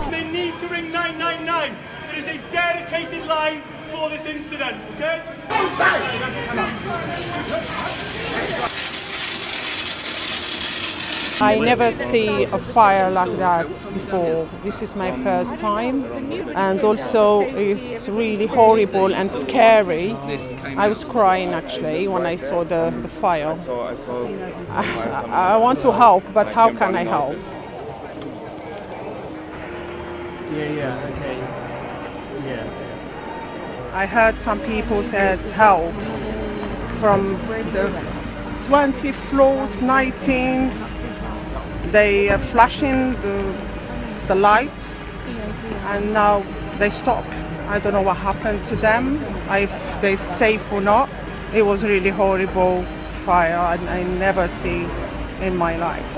They need to ring 999. There is a dedicated line for this incident, okay? I never see a fire like that before. This is my first time, and also it's really horrible and scary. I was crying actually when I saw the fire. I want to help, but how can I help? Yeah, okay. Yeah. I heard some people said help from the 20 floors, 19s. They are flashing the lights, and now they stop. I don't know what happened to them, if they're safe or not. It was really horrible fire, and I never see in my life.